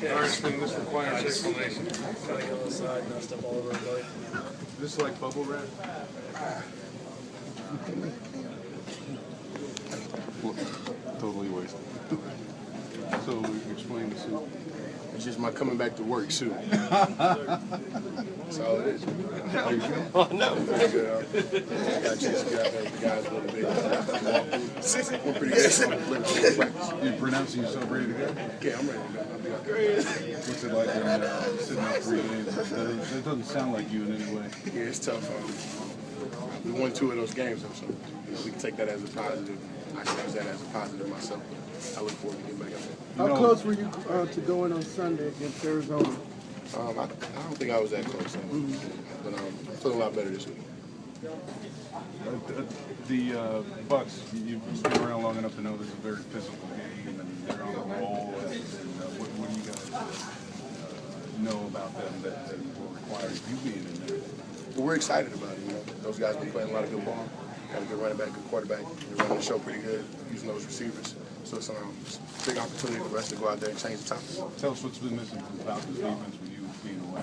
First thing, this requires explanation. Gotta get on the side, messed up all over everybody. This is like bubble wrap? Totally wasted. So explain the suit. It's just my coming back to work suit. That's all it is. Oh, no. Pretty good. Got a chance to get out there with the guys a little bit. We're pretty good. You're pronouncing yourself ready to go? Yeah, I'm ready to go. I'll be out there. What's it like sitting out 3 games? That doesn't sound like you in any way. Yeah, it's tough. We won 2 of those games, so we can take that as a positive. I can use that as a positive myself. I look forward to getting back out there. How close were you to going on Sunday against Arizona? I don't think I was that close, but I'm feeling a lot better this week. The Bucks, you've been around long enough to know this is a very physical game, and they're on a roll. What do you guys know about them that will require you being in there? Well, we're excited about it. Those guys been playing a lot of good ball. Got a good running back, good quarterback. They're running the show pretty good, using those receivers. So it's a big opportunity for us to go out there and change the topic. Tell us what's been missing from the Falcons defense with you being away.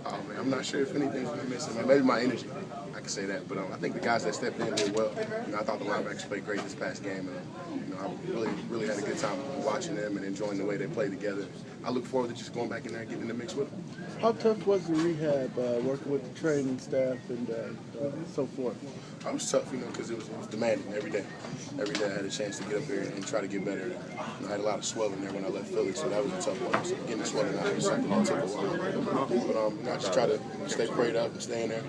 Oh man, I'm not sure if anything's been missing. Maybe my energy, I can say that. But I think the guys that stepped in did well. I thought the linebackers played great this past game, and I really had a good time watching them and enjoying the way they played together. I look forward to just going back in there and getting in the mix with them. How tough was the rehab, working with the training staff and so forth? It was tough, because it was demanding every day. Every day I had a chance to get up there and try to get better. I had a lot of swelling there when I left Philly, so that was a tough one. So getting the swelling out was something that took a while. But I just try to stay prayed up and stay in there,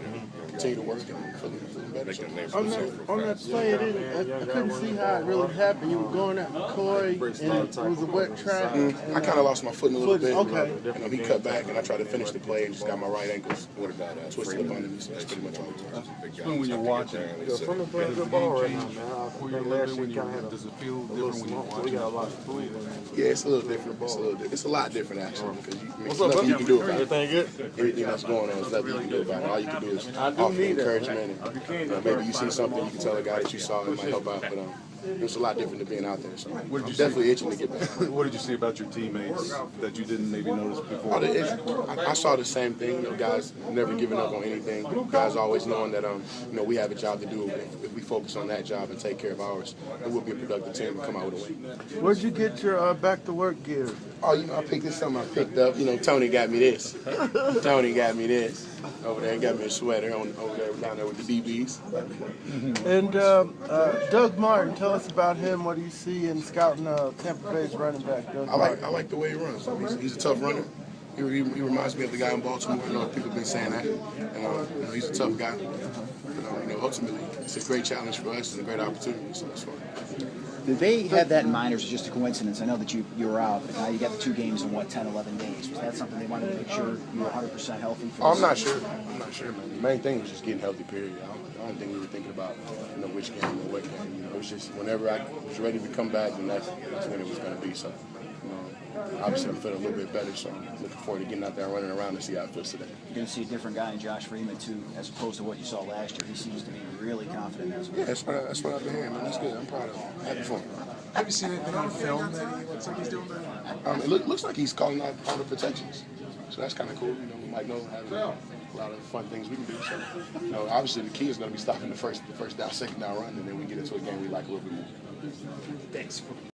continue to work, and feeling better. So. On that play, I couldn't see how it really happened. You were going at McCoy, and it was a wet track. I kind of lost my foot in a little bit. Okay. He cut back, and I tried to finish the play and just got my right ankle twisted up under me. So that's pretty much all it was. When you're watching, From the playing good ball right now, man. I does think last year kind of had it feel a different little when you're slump, so we watching? got a lot to prove. Yeah, it's a little different. It's a lot different, actually, because there's nothing you can do about it. Everything good? Everything that's going on is nothing you can do about it. All you can do is offer encouragement. And, maybe you see something, you can tell a guy that you saw it might help out. But it's a lot different than being out there. So I'm definitely itching to get back. What did you see about your teammates that you didn't maybe notice before? I saw the same thing. Guys never giving up on anything. Guys always knowing that we have a job to do. If we focus on that job and take care of ours, then we'll be a productive team and come out with a win. Where'd you get your back to work gear? Oh, I picked this something I picked up. Tony got me this. Tony got me this over there. He got me a sweater over there down there with the DBs. And Doug Martin, tell us about him. What do you see in scouting Tampa Bay's running back? Doug I like the way he runs. He's a tough runner. He reminds me of the guy in Baltimore. People have been saying that. And, he's a tough guy. But, ultimately, it's a great challenge for us and a great opportunity. So it's fun. Did they have that in mind, or was it just a coincidence? I know that you were out, but now you got the 2 games in, 10, 11 days. Was that something they wanted to make sure you were 100% healthy for I'm not sure. Man. The main thing was just getting healthy, period. I don't think we were thinking about which game or what game. It was just whenever I was ready to come back, and that's when it was going to be. So, obviously I'm feeling a little bit better, so I'm looking forward to getting out there and running around and see how it feels today. You're going to see a different guy in Josh Freeman, too, as opposed to what you saw last year. He seems to be really confident. Yeah, that's what I've been hearing, man. That's good. I'm proud of him. Happy for him. Have you seen anything on film that he looks like he's doing that? It looks like he's calling out all the protections. So that's kind of cool. We might know having a lot of fun things we can do. So, obviously the key is going to be stopping the first down, second down run, and then we get into a game we like a little bit more. Thanks.